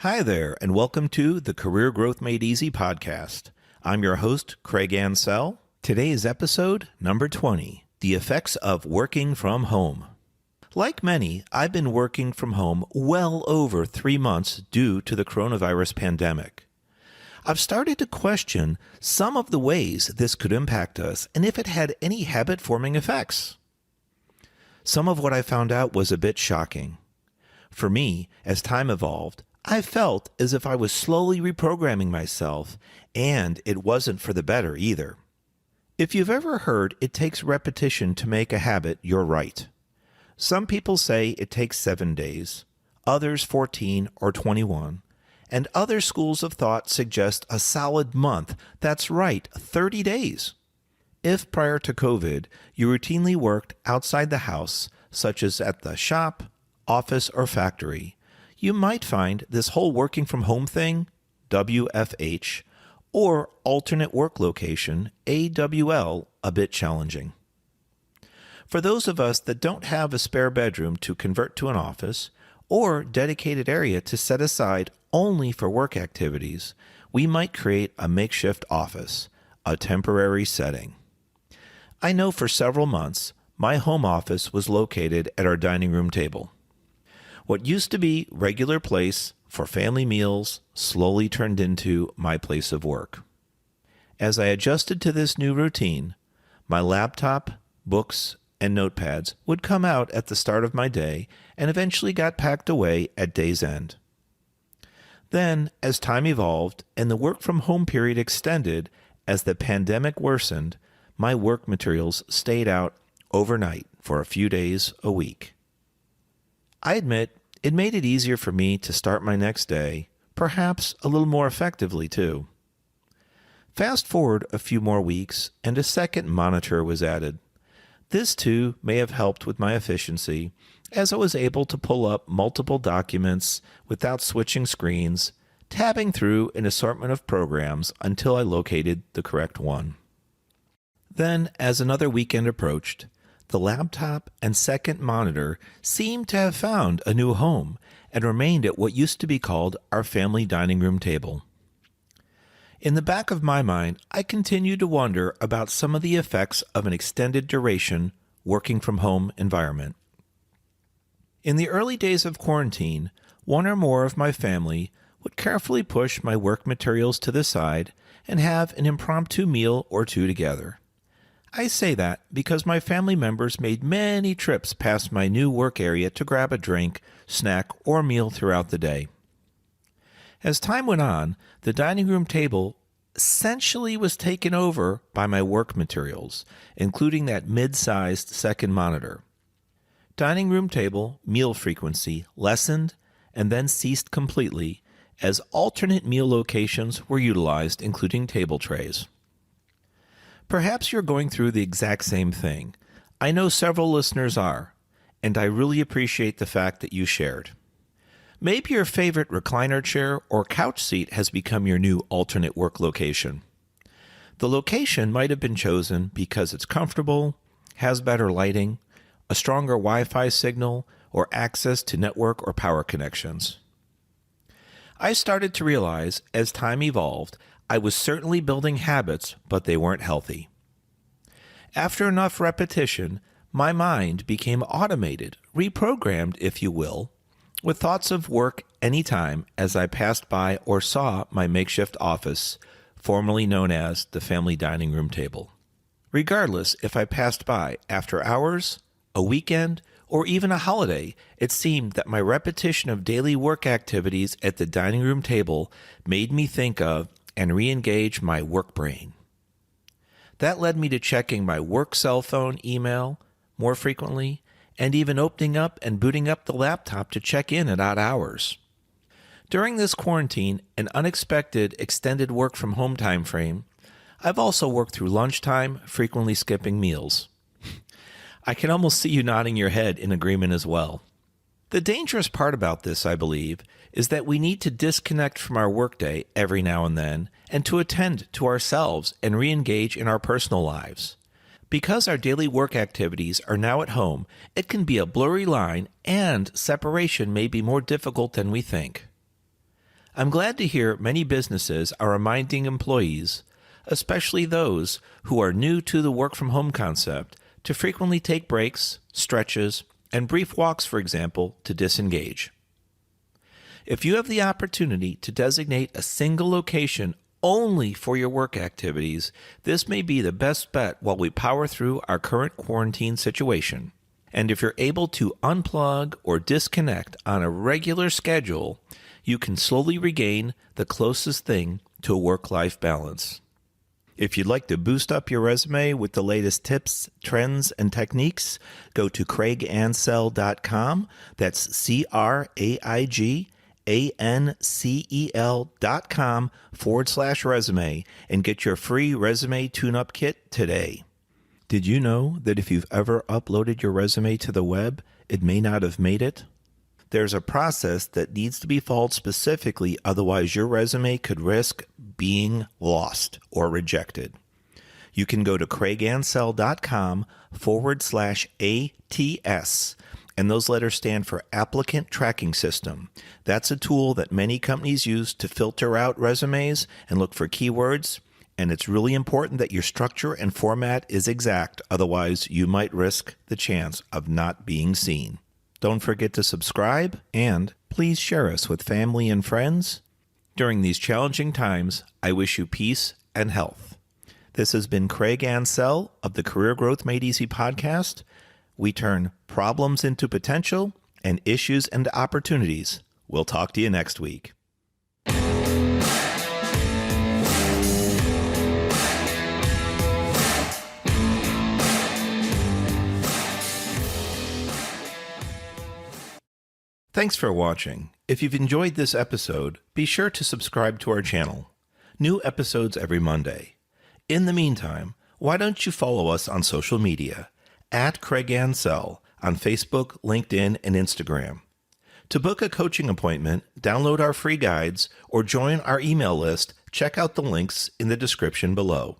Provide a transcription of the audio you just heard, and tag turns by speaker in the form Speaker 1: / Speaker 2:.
Speaker 1: Hi there, and welcome to the Career Growth Made Easy podcast. I'm your host, Craig Ansell. Today is episode number 20, The Effects of Working from Home. Like many, I've been working from home well over 3 months due to the coronavirus pandemic. I've started to question some of the ways this could impact us and if it had any habit-forming effects. Some of what I found out was a bit shocking. For me, as time evolved, I felt as if I was slowly reprogramming myself, and it wasn't for the better either. If you've ever heard it takes repetition to make a habit, you're right. Some people say it takes 7 days, others 14 or 21, and other schools of thought suggest a solid month. That's right, 30 days. If prior to COVID, you routinely worked outside the house, such as at the shop, office, or factory, you might find this whole working from home thing, WFH, or alternate work location, AWL, a bit challenging. For those of us that don't have a spare bedroom to convert to an office or dedicated area to set aside only for work activities, we might create a makeshift office, a temporary setting. I know for several months, my home office was located at our dining room table. What used to be regular place for family meals slowly turned into my place of work. As I adjusted to this new routine, my laptop, books, and notepads would come out at the start of my day and eventually got packed away at day's end. Then, as time evolved and the work from home period extended as the pandemic worsened, my work materials stayed out overnight for a few days a week. I admit it made it easier for me to start my next day, perhaps a little more effectively too. Fast forward a few more weeks and a second monitor was added. This too may have helped with my efficiency, as I was able to pull up multiple documents without switching screens, tabbing through an assortment of programs until I located the correct one. Then, as another weekend approached, the laptop and second monitor seemed to have found a new home and remained at what used to be called our family dining room table. In the back of my mind, I continued to wonder about some of the effects of an extended duration working from home environment. In the early days of quarantine, one or more of my family would carefully push my work materials to the side and have an impromptu meal or two together. I say that because my family members made many trips past my new work area to grab a drink, snack, or meal throughout the day. As time went on, the dining room table essentially was taken over by my work materials, including that mid-sized second monitor. Dining room table meal frequency lessened and then ceased completely as alternate meal locations were utilized, including table trays. Perhaps you're going through the exact same thing. I know several listeners are, and I really appreciate the fact that you shared. Maybe your favorite recliner chair or couch seat has become your new alternate work location. The location might have been chosen because it's comfortable, has better lighting, a stronger Wi-Fi signal, or access to network or power connections. I started to realize, as time evolved, I was certainly building habits, but they weren't healthy. After enough repetition, my mind became automated, reprogrammed, if you will, with thoughts of work anytime as I passed by or saw my makeshift office, formerly known as the family dining room table. Regardless if I passed by after hours, a weekend, or even a holiday, it seemed that my repetition of daily work activities at the dining room table made me think of and re-engage my work brain. That led me to checking my work cell phone email more frequently, and even opening up and booting up the laptop to check in at odd hours. During this quarantine and unexpected extended work from home time frame, I've also worked through lunchtime, frequently skipping meals. I can almost see you nodding your head in agreement as well. The dangerous part about this, I believe, is that we need to disconnect from our workday every now and then and to attend to ourselves and re-engage in our personal lives. Because our daily work activities are now at home, it can be a blurry line and separation may be more difficult than we think. I'm glad to hear many businesses are reminding employees, especially those who are new to the work from home concept, to frequently take breaks, stretches, and brief walks, for example, to disengage. If you have the opportunity to designate a single location only for your work activities, this may be the best bet while we power through our current quarantine situation. And if you're able to unplug or disconnect on a regular schedule, you can slowly regain the closest thing to a work-life balance. If you'd like to boost up your resume with the latest tips, trends, and techniques, go to craigansell.com. That's craigancel.com/resume and get your free resume tune-up kit today. Did you know that if you've ever uploaded your resume to the web, it may not have made it? There's a process that needs to be followed specifically, otherwise your resume could risk being lost or rejected. You can go to craigansell.com/ATS, and those letters stand for Applicant Tracking System. That's a tool that many companies use to filter out resumes and look for keywords, and it's really important that your structure and format is exact, otherwise you might risk the chance of not being seen. Don't forget to subscribe, and please share us with family and friends. During these challenging times, I wish you peace and health. This has been Craig Ansell of the Career Growth Made Easy podcast. We turn problems into potential and issues into opportunities. We'll talk to you next week. Thanks for watching. If you've enjoyed this episode, be sure to subscribe to our channel. New episodes every Monday. In the meantime, why don't you follow us on social media at Craig Ansell on Facebook, LinkedIn, and Instagram. To book a coaching appointment, download our free guides, or join our email list, check out the links in the description below.